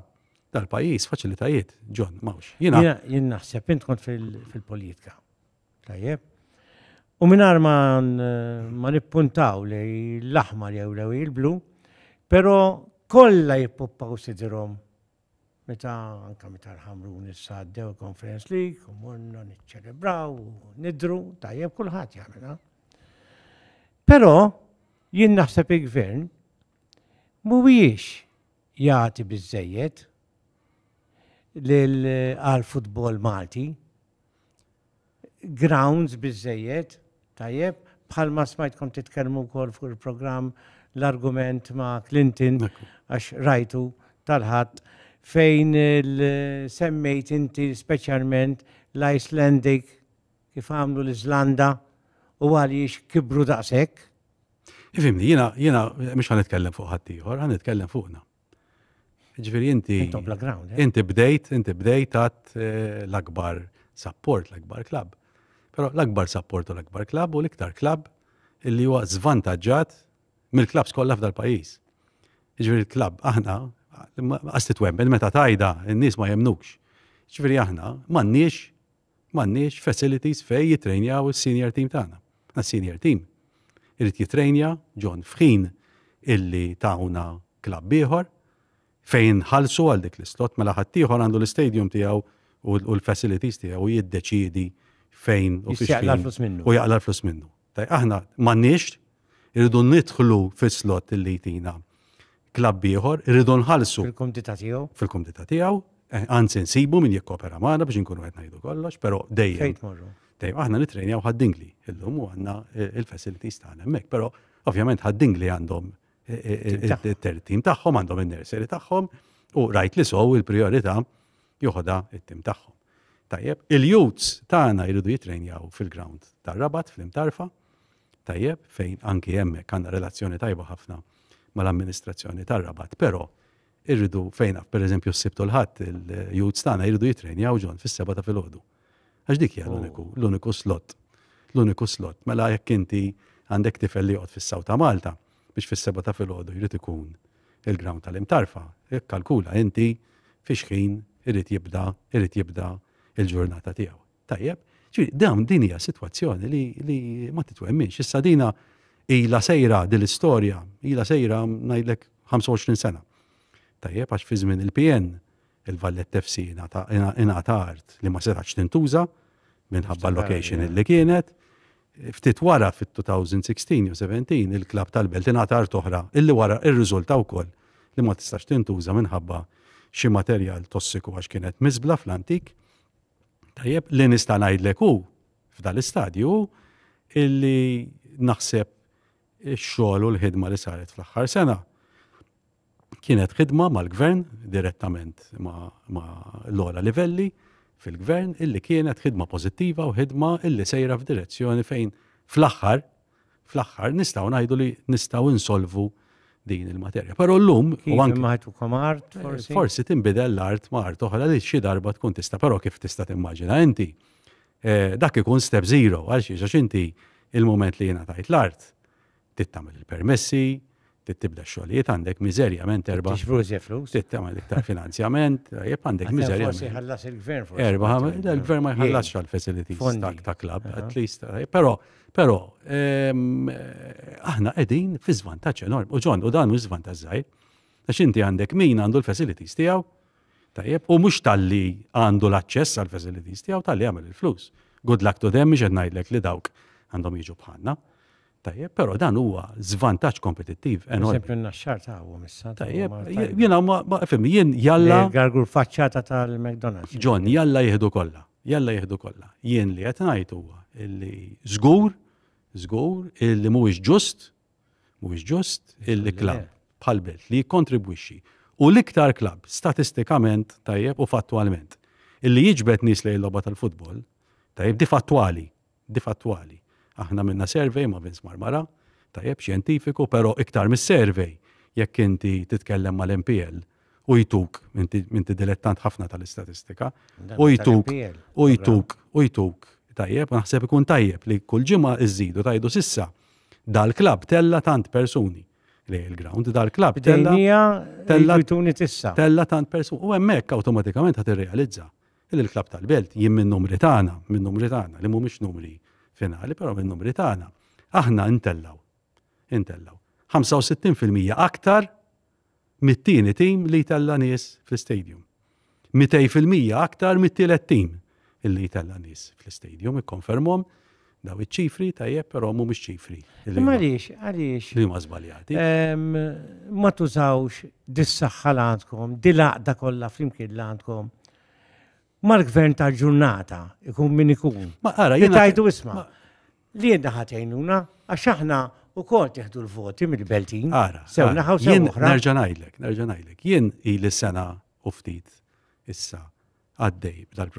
dal-pajjiż faċilitajiet, John, mawx. Jien naħseb int kont fil-politika. Tajjeb. U mingħajr ma nippuntaw lej l-aħmar jew lew il-blu, però kollha jippuppaw sidrhom meta Ħamrun issaddew Conference League u morna niċċelebraw u nidru, tajjeb kulħadd jagħmilha. Però jien naħseb il-gvern mhuwiex jagħti biżżejjed għal-futbol Malti, grounds biżżejjed, tajjeb, bħalma smajtkom titkellmu wkoll fuq il-programm l-argument ma' Clinton għax rajtu tal-ħadd fejn semmejt inti speċjalment l-Icelandic kif għamlu l-Iżlanda u għaliex kibru daqshekk. Ifimni, jiena mhux ħanitkellem fuq ħadd ieħor, ħanitkellem fuqna. Ġifieri inti bdejt għat l-akbar support, l-akbar klabb. Però l-akbar support u l-akbar klabb u l-iktar klabb illi huwa żvantaġġat mill-klabs kollha f'dal-pajjiż. Ġifieri l-klabb aħna qastit wemben meta tajda n-nies ma jemnux. Ġifieri aħna m'għandniex facilities fejn jitrejnjaw is-senior team tagħna. Is-senior team irid jitrejnja John f'ħin illi tawna klabb ieħor fejn ħalsu għal dik l-islot mela ħadd ieħor għandu l-istadium tiegħu u l-facilities tiegħu jiddeċiedi fejn u fiex u jaqla l-flus minnu. Aħna m'għandniex irridu nidħlu fis-slot illi jtina klabb ieħor, irridu nħallsu fil-kumdita tiegħu, anzi nsibu min jikkopera magħna biex inkunu qed ngħidu kollox, però dejjem. Aħna nitrejnjaw ħaddingli illum u għandna il-facilities tagħna hemmhekk, però ovvjament ħaddingli għandhom it-tim tagħhom, għandhom in-nursery tagħhom u rajt li sow il-prijorità joħodha it-tim tagħhom. Tajjeb, il-youths tagħna jridu jitrejnjaw fil-ground tar-Rabat fl-Imtarfa, tajjeb, fejn anki hemmhekk għandna relazzjoni tajba ħafna mal-amministrazzjoni tar-Rabat, però irridu fejn pereżempju s-Sibt u l-Ħadd il-youths tagħna jridu jitrejnjaw John fis-7 ta' filgħodu. Għax dik hija l-uniku slot. L-uniku slot. Mela jekk inti għandek tifel li joqgħod fis-Saw ta' Malta biex fis-7 ta' filgħodu jrid ikun il-ground tal-Imtarfa. Jekk kalkula inti fiex ħin irid jibda il-ġurnata tiegħu. Tajjeb, dawn din hija sitwazzjoni li ma titwemminx. Issa dina ilha sejra dil-istorja, ilha sejra ngħidlek 25 sena. Tajjeb, għax fi żmien il-PN il-Valletta FC ingħata art li ma setax tintuża minħabba l-location illi kienet. Ftit wara fit-2016 u 17 il-Klabb tal-Belt ingħata art oħra illi wara ir-riżulta wkoll li ma tistax tintuża minħabba xi materjal tossiku għax kienet miżbla fl-antik. Tajjeb, li nista' ngħidlek hu f'dal-istadju illi naħseb ix-xogħol u l-ħidma li saret fl-aħħar sena kienet ħidma mal-gvern direttament ma' l-ogħla livelli fil-gvern illi kienet ħidma pożittiva u ħidma illi sejra f'direzzjoni fejn fl-aħħar nistgħu ngħidu li nistgħu insolvu din il-materja. Però llum u anke forsi tinbidel l-art ma' art oħra li xi darba tkun tista', però kif tista' timmaġina inti. Dak ikun step zero għax inti il-mument li jiena tajt l-art tittamel il-permessi, tibda x-xogħlijiet għandek miżerjament erba' tittamel iktar finanzjament, għandek miżerjament. Il-gvern ma jħallasx għall-facilities ta' klabb, at least. Però aħna qegħdin fi żvantaġġ enormi. U Ġon, u dan mhux żvantaġġ żgħir. Għax inti għandek min għandu l-facilities tiegħu, tajjeb, u mhux talli għandu l-aċċess għall facilities tiegħu talli għamel il-flus. Good luck to them biex qed ngħidlek li dawk għandhom jiġu bħalna. Tajjeb, però dan huwa żvantaġġ kompetittiv enormi. Eżempju n-naxxar ta' għu missa. Tajjeb, jiena ma fim, jien jalla. Gargur faċċata tal-McDonald's. Ġon, jalla jieħdu kollha. Jalla jieħdu kollha. Jien li qed ngħid huwa illi żgur illi mhuwiex ġust illi klabb bħal Belt li jikkontribwixxi. U l-iktar klabb statistikament tajjeb u fattualment illi jiġbed nies lejn logħba tal-futbol, tajjeb di fattwali. Aħna minna survey ma' Vince Marmara, tajjeb xjentifiku, però iktar mis-survey jekk inti titkellem mal-MPL u jtuk, minti dilettant ħafna tal-istatistika, u jtuk, tajjeb, naħseb ikun tajjeb li kull ġimgħa iżidu tajdu sissa dal-klabb tella tant persuni li il-ground, dal-klabb tella tant persuni. U hemmhekk awtomatikament ħad irrealizza il-klabb tal-Belt jien minn numri tagħna li mhumiex numri finali, però minn numri tagħna. Aħna intellaw. 65% aktar mit-tieni tim li jtella nies fl-istadium. 200% aktar mit-tielet tim illi jtella nies fl-istadium, ikkonfermhom daw iċ-ċifri tajjeb, però mhumiex ċifri. Għaliex? Li huma żbaljati. Ma tużawx dis-saħħa l għandkom, dil-għaqda kollha flimkien l għandkom. Mal-gvern tal-ġurnata, ikun min ikun. Ma ara, li tajdu isma' li jenna ħatejnuna, għax aħna wkoll teħdu l-voti mill-Beltin. Sewna ħaw sew oħra. Nerġa' ngħidlek. Jien ili sena u ftit issa għaddej f'dal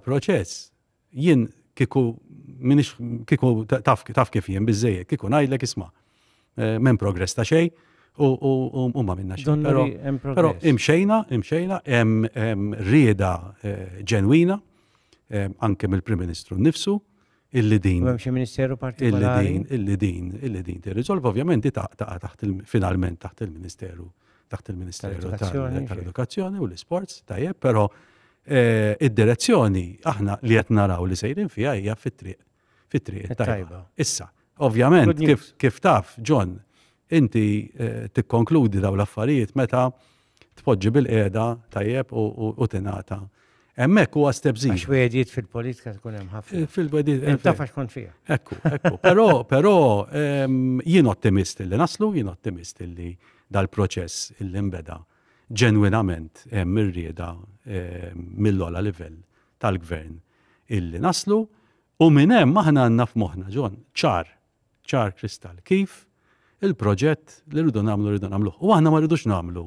proċess jien kieku taf kif jien biżejjed, kieku ngħidlek isma' m'hemm progress ta' xejn u ma minna xejn. Però imxejna, hemm rieda ġenwina anke mill-Prim Ministru nnifsu illi din. Hemm xi ministeru partikolari. Illi din tirriżolv ovvjament finalment taħt il-Ministeru tal-Edukazzjoni u l-Isports, tajjeb, però id-direzzjoni aħna li qed naraw li sejrin fiha hija fit-triq tajba. Issa, ovvjament kif taf, John, inti tikkonkludi daw l-affarijiet meta tpoġġi bil-qiegħda tajjeb u tingħata. Hemmhekk huwa step żgħir. Għax wedijiet fil-politika tkun hemm ħafna. Fil-wedijiet. Taf għax kont fiha. Ekku. Però jien ottimist illi naslu, jien ottimist illi dal-proċess illi nbeda ġenwinament hemm irrieda mill-ogħla livell tal-gvern illi naslu u minn hemm aħna għandna f'moħħna Ġon ċar kristall kif il-proġett li rridu nagħmluh. U aħna ma rridux nagħmlu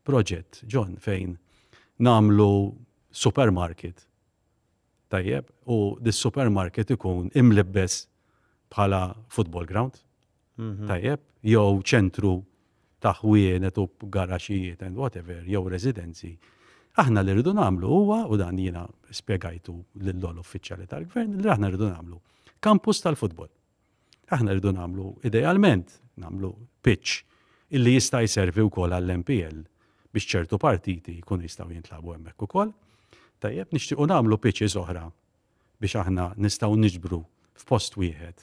proġett Ġon fejn nagħmlu supermarket. Tajjeb, u dis-supermarket ikun imlibbes bħala football ground. Tajjeb, jew ċentru taħwienet u garaxijiet and whatever, jew residenzi. Aħna li rridu nagħmlu huwa, u dan jiena spjegajtu lill-ol uffiċjali tal-gvern, li aħna rridu nagħmlu kampus tal-futbol. Aħna rridu nagħmlu idealment nagħmlu pitch illi jista' jservi wkoll għall-MPL biex ċertu partiti jkunu jistgħu jintlabu hemmhekk ukoll. Tajjeb, nixtiequ nagħmlu pitches oħra biex aħna nistgħu niġbru f'post wieħed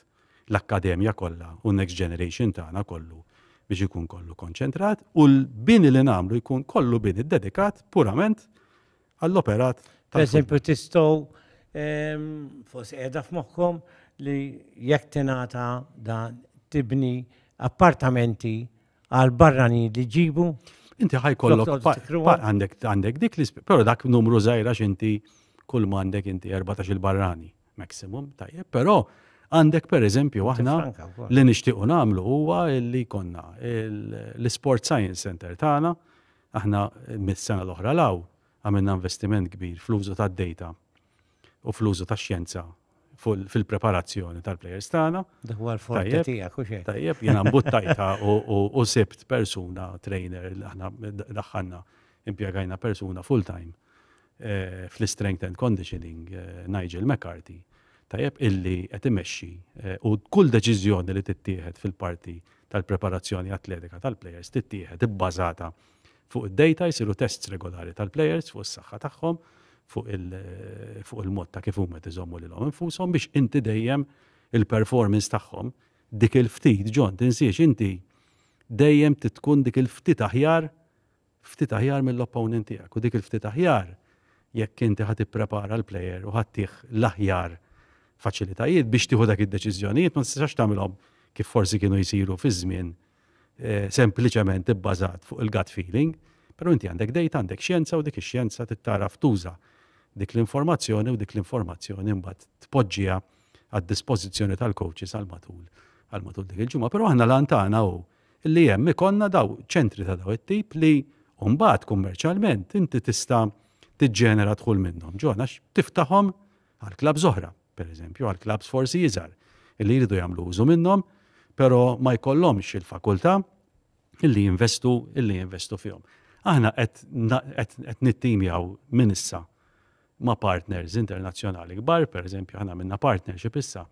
l-akkademja kollha u next generation tagħna kollu biex ikun kollu konċentrat u l-bini li nagħmlu jkun kollu bini dedikat purament għall-operat. Per eżempju tistgħu forsi qiegħda f'moħħkom li jekk tingħata dan tibni appartamenti għal barrani li ġibu. Inti ħajkollok għandek dik li però dak numru żgħira x'inti kull ma għandek inti 14 barrani maximum tajjeb, però għandek pereżempju aħna li nixtiequ nagħmlu huwa li konna l-Sport Science Center tagħna aħna mis-sena l-oħra law għamilna investiment kbir fl-użu tad-data u fl-użu tax-xjenza fil-preparazzjoni tal-plejers tagħna. Dak huwa l-forte tiegħek u xejn. Tajjeb, jiena mbuttajta u sibt persuna trainer li aħna daħħalna impjegajna persuna full-time fl-strength and conditioning Nigel McCarthy. Tajjeb illi qed imexxi u kull deċiżjoni li tittieħed fil-parti tal-preparazzjoni atletika tal-plejers tittieħed ibbażata fuq id-data, jsiru tests regolari tal-plejers fuq is-saħħa tagħhom, fuq il-mod ta' kif huma iżommu lilhom infushom biex inti dejjem il-performance tagħhom dik il-ftit, John, tinsiex inti dejjem tkun dik il-ftit aħjar mill-opponent tiegħek. U dik il-ftit aħjar jekk inti ħad tipprepara l-plejer u ħaddih l-aħjar faċilitajiet biex tieħu dak id-deċiżjonijiet ma tistax tagħmilhom kif forsi kienu jsiru fi żmien sempliċement ibbażat fuq il-gut feeling, però inti għandek dejta, għandek xjenza u dik ix-xjenza tittaraf tuża dik l-informazzjoni u dik l-informazzjoni mbagħad tpoġġiha għad-dispożizzjoni tal-coaches għal-matul dik il-ġimgħa. Però aħna l-antana hu li hemm ikonna daw ċentri ta' daw it-tip li mbagħad kummerċjalment inti tista' tiġġenera dħul minnhom. Ġon għax tiftaħhom għal klabs oħra, pereżempju għal klabs forsi iżgħar illi jridu jagħmlu użu minnhom, però ma jkollhomx il-fakultà illi jinvestu fihom. Aħna qed nittimjaw minn issa ma' partners internazzjonali kbar, pereżempju aħna minna partnership issa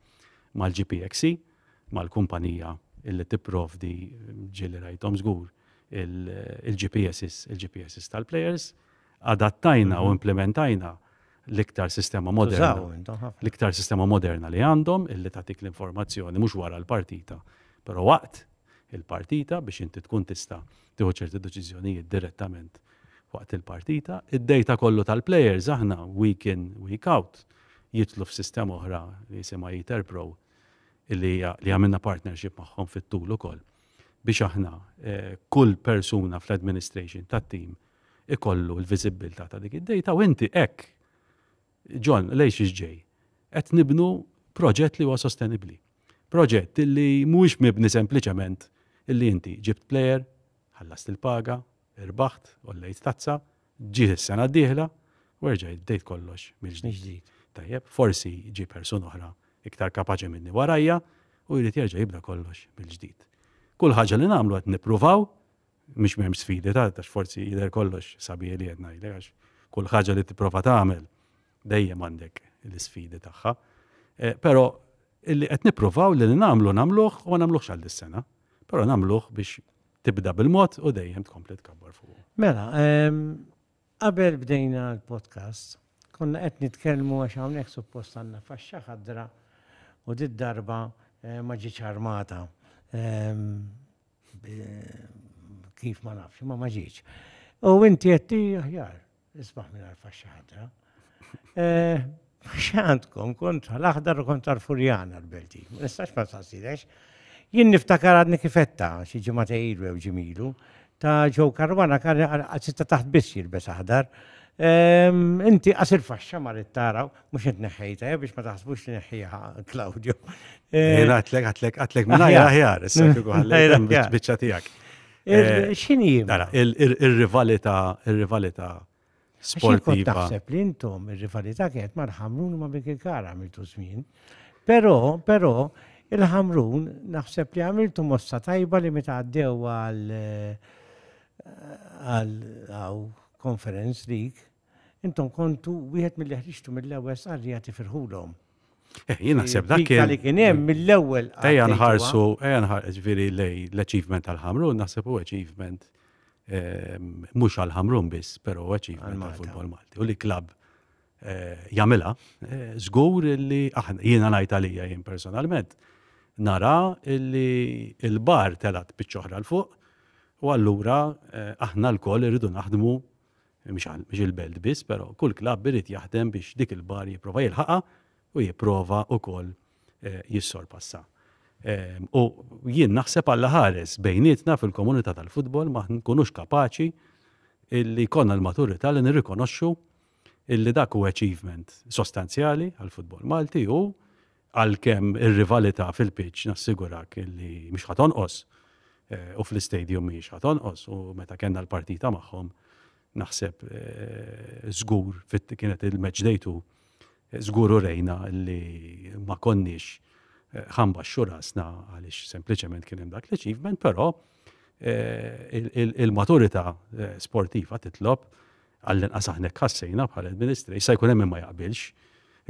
mal-GPXC, mal-kumpanija illi tipprovdi ġilli rajthom żgur il-GPSs tal-players, adattajna u implementajna l-iktar sistema moderna li għandhom illi tagħtik l-informazzjoni mhux wara l-partita, però waqt il-partita biex inti tkun tista' tieħu ċerti deċiżjonijiet direttament waqt il-partita, id-data kollu tal-players aħna week in, week out jitlu f'sistema oħra li jisimha Eterpro li għamilna partnership magħhom fit-tul ukoll biex aħna kull persuna fl-administration tat-team ikollu l-visibilità ta' dik id-data u inti hekk John lejx ġej qed nibnu proġett li huwa sostenibbli. Proġett li mhuwiex mibni sempliċement illi inti ġibt plejer, ħallast il-paga, irbaħt, ollejt tazza, ġiet is-sena d-dieħla u rġajt dejt kollox mill-ġdid. Tajjeb, forsi ġi persuna oħra iktar kapaċi minni warajja u jrid jerġa' jibda kollox mill-ġdid. Kull ħaġa li nagħmlu qed nippruvaw, mhix m'hemm sfidi ta' forsi jidher kollox sabiħ li qed ngħidlek għax kull ħaġa li tipprova tagħmel dejjem għandek l-isfidi tagħha. Però illi qed nippruvaw li nagħmluh u ma nagħmluhx għal dis-sena, però nagħmluh biex tibda bil-mod u dejjem tkompli tkabbar fuq. Mela, qabel bdejna l-podcast, konna qed nitkellmu għax hawnhekk suppost għandna faxxa ħadra u dit darba ma ġietx armata. Kif ma nafx, ma ġietx. U inti qed aħjar, isbaħ minn faxxa ħadra. X'għandkom kontra l-aħdar u kontra l-Furjana l-Belti. Ma nistax ma tħassilex. Jien niftakar għadni kifetta xi ġimgħa ilu jew ġimilu ta' Joe Caruana kien sitta taħt biss jilbes aħdar. Inti qasir faxxa ma rid taraw mhux qed neħħejta biex ma taħsbux li neħħiha Claudio. Jien għatlek minn aħjar issa kieku ħallejt biċċa tiegħek. X'inhi? Ir-rivalità sportiva. Naħseb li intom ir-rivalità kienet mal-Ħamrun ma Bikikara għamiltu żmien. Però il-Ħamrun naħseb li għamiltu mossa tajba li meta għaddew għal Conference League, intom kontu wieħed mill-li ħriġtu mill-ewwel sarri tifirħulhom. Jien naħseb dak kien. Kien hemm mill-ewwel. Ejja nħarsu ġifieri l-achievement tal-Ħamrun naħseb hu achievement mhux għall-Ħamrun biss, però achievement tal-futbol Malti. U li klabb jagħmilha żgur li jiena ngħid għalija jien personalment nara li l-bar telat biċ-ċoħra l fuq u allura aħna l-koll irridu naħdmu mhix il-belt biss, però kull klabb irid jaħdem biex dik il-bar jipprova jilħaqha u jipprova wkoll jissorpassa. U jien naħseb għall ħares bejnietna fil-komunità tal-futbol ma nkunux kapaċi illi konna l-maturità li nirrikonoxxu illi dak huwa achievement sostanzjali għall-futbol Malti u għalkemm ir-rivalità fil-pitch nassigurak illi mhix ħatonqos u fl-istadium mhix ħatonqos u meta kellna l-partita magħhom naħseb żgur kienet il-match dejtu żgur urejna illi ma konniex ħamba xurasna għaliex sempliċement kien hemm dak l-achievement, però il-maturità sportiva titlob għall-inqas aħna ħassejna bħala administri, issa jkun hemm ma jaqbilx,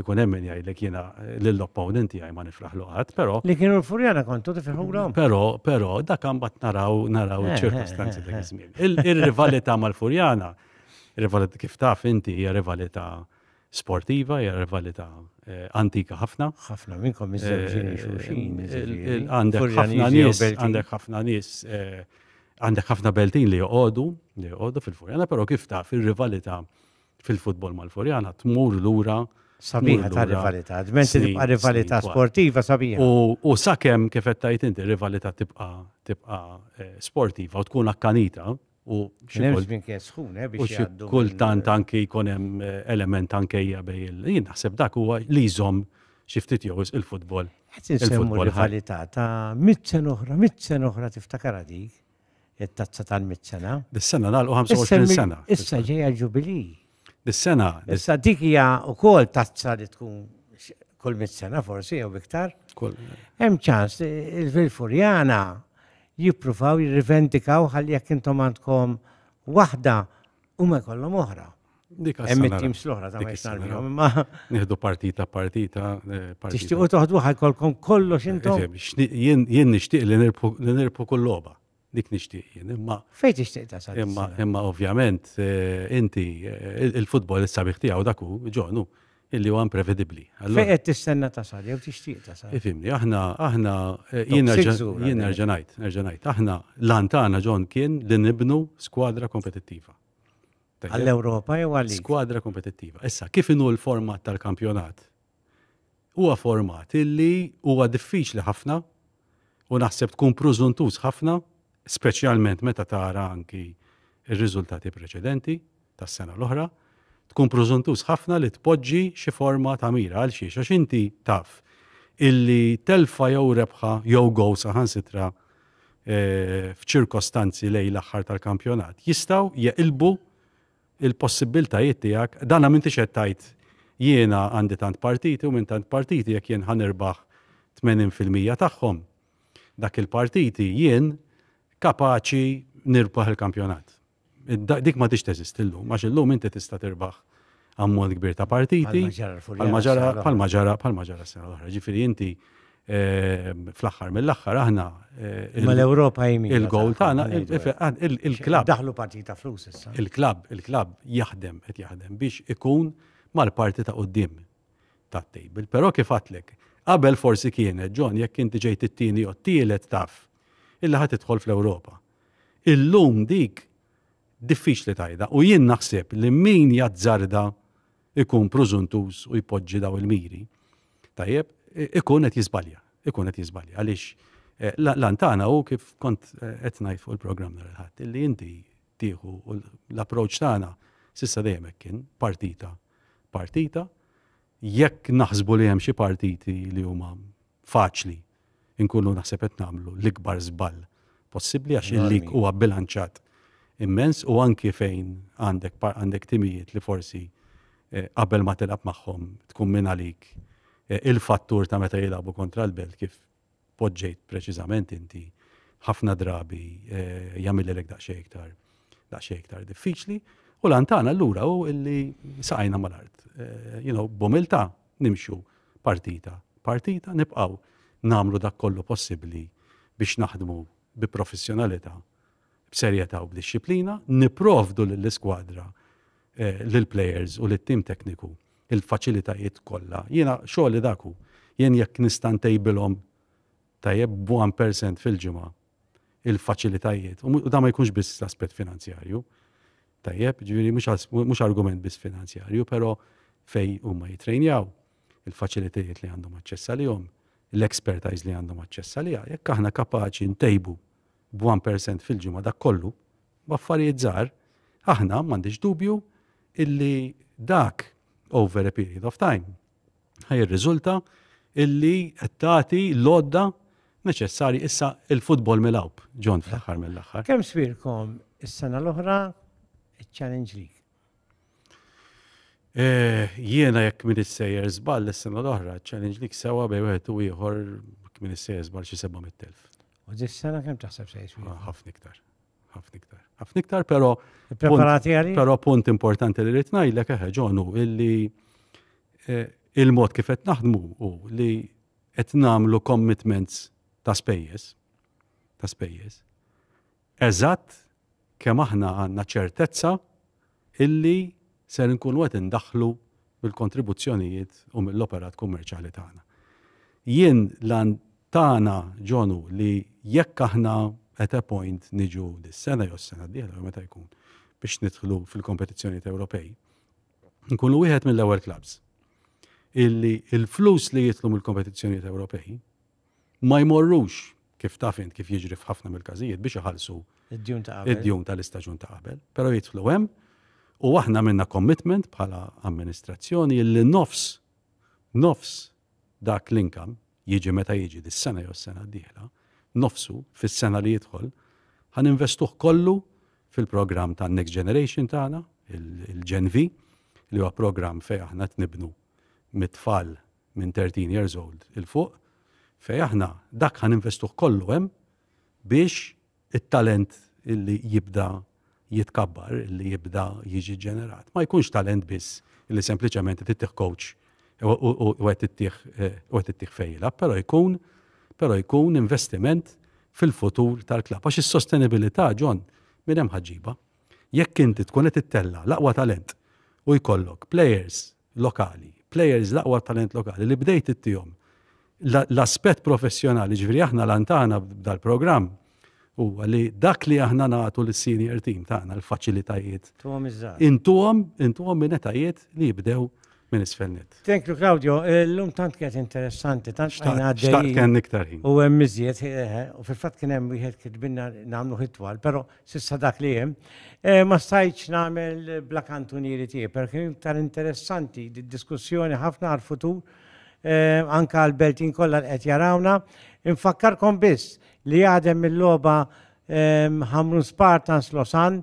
ikun hemm min jgħidlek jiena lill-opponent tiegħi ma nifraħlu qatt, però. Li kienu l-Furjana kontu tifirħulhom. Però dak imbagħad naraw iċ-ċirkostanzi dak iż-żmien. Ir-rivalità mal-Furjana, kif taf inti hija rivalità sportiva, hija rivalità antika ħafna. ħafna minnkom iż-żewġin xulxin. Għandek ħafna nies, għandek ħafna beltin li joqogħdu fil-Furjana, però kif taf ir-rivalità fil-futbol mal-Furjana tmur lura. Sabiħa ta' rivalità, dmenti tibqa' rivalità sportiva sabiħa. U sakemm kif qed tgħid inti rivalità tibqa' sportiva u tkun akkanita u xi kultant anke jkun hemm element ankejja bej jien naħseb dak huwa li jżomm xi ftit jew il-futbol. Il-futbol rivalità ta' 100 sena oħra tiftakar dik it-tazza tal-100 sena. Dis-sena nagħlqu 25 sena. Issa ġejja ġubilij. Dis-sena. Issa dik hija wkoll tazza li tkun kull 100 sena forsi jew iktar. Hemm ċans il-Furjana jippruvaw jirrivendikaw ħalli jekk intom għandkom waħda huma jkollhom oħra. Hemm it-teams l-oħra ta' ma jisnarbihom imma nieħdu partita. Tixtiequ toħdu ħajkolkom kollox intom. Jien nixtieq li nirpu kull logħba. Dik nixtieq jien imma. Fejn tixtieq tasal? Imma ovvjament inti il-futbol is-sabiħ tiegħu dak hu ġonu illi huwa imprevedibbli. Fejn qed tistenna tasal jew tixtieq tasal? Ifhimni, aħna jien nerġa' ngħid, aħna l-antana ġon kien li nibnu skwadra kompetittiva. Għall-Ewropa jew għal skwadra kompetittiva. Issa kif inhu l-format tal-kampjonat? Huwa format illi huwa diffiċli ħafna u naħseb tkun prużuntuż ħafna, speċjalment meta tara anki ir-riżultati preċedenti tas-sena l-oħra, tkun prużuntuż ħafna li tpoġġi xi forma ta' mira għal xiex għax inti taf illi telfa jew rebħa jew gow saħansitra f'ċirkostanzi lejn l-aħħar tal-kampjonat jistgħu jeqilbu il-possibbiltajiet tiegħek dan m'intix qed tgħid jiena għandi tant partiti u minn tant partiti jekk jien ħanirbaħ 80% tagħhom. Dak il-partiti jien kapaċi nirbaħ il-kampjonat. Dik ma tix teżist illum, għax illum inti tista' tirbaħ ammont kbir ta' partiti bħal-maġara s-sena l-oħra. Ġifieri inti fl-aħħar mill-aħħar aħna l-Ewropa il-gowl tagħna il-klabb daħlu partita flus issa. Il-klabb qed jaħdem biex ikun mal-parti ta' quddiem tat-tejbil. Però kif għatlek, qabel forsi kienet ġon jekk inti ġejt it-tieni u t-tielet taf illa ħad tidħol fl-Ewropa. Illum dik diffiċli tajda u jien naħseb li min jazzarda ikun prużuntuż u jpoġġi daw il-miri. Tajjeb, ikun qed jiżbalja. Għaliex l-antana u kif kont qed ngħid fuq il-programm nhar il-ħadd illi inti tieħu l-approċċ tagħna s'issa dejjem kien partita. Jekk naħsbu li hemm xi partiti li huma faċli inkunu naħseb qed nagħmlu l-ikbar żball possibbli għax il-lig huwa bilanċat immens u anki fejn għandek timijiet li forsi qabel ma tilab magħhom tkun minn għalik il-fattur ta' meta jilagħbu kontra l-belt kif poġġejt preċiżament inti ħafna drabi jagħmilek daqsxejn iktar diffiċli u l-antana allura hu illi saqajna mal-art. B'umiltà nimxu partita nibqgħu nagħmlu dak kollu possibbli biex naħdmu bi professjonalità, b'serjetà u b'dixxiplina, nipprovdu lill-iskwadra, lill-plejers u lit-tim tekniku il-faċilitajiet kollha. Jiena xogħli daku, jien jekk nista' ntejbilhom tajjeb b'1% fil-ġimgħa il-faċilitajiet u da ma jkunx biss l-aspett finanzjarju. Tajjeb, ġifieri mhux argument biss finanzjarju, però fej huma jitrejnjaw il-faċilitajiet li għandhom aċċess għalihom, l-expertise li għandhom aċċess għaliha, jekk aħna kapaċi ntejbu b'1% fil-ġimgħa dak kollu, b'affarijiet żgħar, aħna m'għandix dubju illi dak over a period of time ħajirriżulta illi qed tagħti l-għodda neċessarji issa il-futbol mill-awb, ġon fl-aħħar mill-aħħar. Kemm sbirkom is-sena l-oħra iċ-Challenge League? Jiena jekk min issejjer żball is-sena l-oħra, Challenge League sewa bej wieħed u ieħor min issejjer żball xi 700,000. U dis-sena kemm taħseb se jiswi? Ħafna iktar, però preparati għali? Però punt importanti li rrid ngħidlek ġonu illi il-mod kif qed naħdmu u li qed nagħmlu commitments ta' spejjeż. Eżatt kemm aħna għandna ċertezza illi se nkunu qed indaħħlu mill-kontribuzzjonijiet u mill-operat kummerċjali tagħna. Jien lan tagħna ġonu li jekk aħna at a point niġu dis-sena jew s-sena d-dieħla meta jkun biex nidħlu fil-kompetizzjonijiet Ewropej. Nkunu wieħed mill-ewwel clubs illi il-flus li jitlu mill-kompetizzjonijiet Ewropej ma jmorrux kif taf int kif jiġri f'ħafna mill-każijiet biex iħallsu id-djun tal-istaġun ta' qabel, però jidħlu hemm u aħna minna commitment bħala amministrazzjoni illi nofs dak l-inkam jiġi meta jiġi dis-sena jew s-sena d-dieħla, nofsu fis-sena li jidħol ħan investuh kollu fil-programm ta' Next Generation tagħna, il-Gen V, li huwa programm fejn aħna tnibnu mit-tfal minn 13 years old il-fuq, fejn aħna dak ħan investuh kollu hemm biex it-talent illi jibda jitkabbar, illi jibda jiġi ġenerat. Ma jkunx talent biss illi sempliċement tittieħ coach u qed tittieħ fejla, però jkun investiment fil-futur tal-klab. Għax is-sostenibilità, John, minn hemm ħaġiba. Jekk inti tkun qed tittella l-aqwa talent u jkollok players lokali, players l-aqwa talent lokali li bdejt ittihom l-aspett professjonali, ġifieri aħna lantana dal-programm huwa li dak li aħna nagħtu lis-senior team tagħna l-faċilitajiet. Intuhom minn etajiet li jibdew minn isfelnet. Thank you, Claudio. L-lum tant kienet interessanti, tant xtaqt kien iktar ħin. U hemm miżjed, u fil-fatt kien hemm wieħed kitbinna nagħmlu ħitwal, però s'issa dak li hemm. Ma stajtx nagħmel bla kantunieri tiegħi, per kien iktar interessanti d-diskussjoni ħafna għall-futur, anke għall-beltin kollha qed jarawna. Infakkarkom biss li għadem mill-logħba Hamrun Spartans Lausanne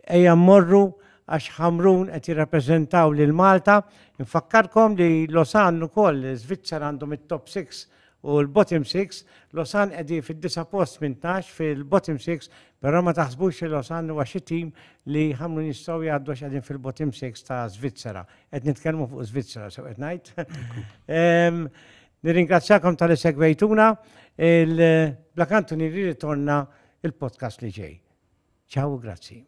ejja mmorru għax Hamrun qed jirrappreżentaw lil Malta. Infakkarkom li Lausanne ukoll Svizzera għandhom it-top 6 u l-bottom 6. Lausanne qegħdi fid-9 post 18 fil-bottom 6, però ma taħsbux li Lausanne huwa xi tim li Hamrun jistgħu jgħaddu għax qegħdin fil-bottom 6 ta' Svizzera. Qed nitkellmu fuq Svizzera sew qed ngħid. Nirringrazzjakom tal-li segwejtuna, il-Black Anthony ritorna il-podcast li ġej. Ciao, grazzi.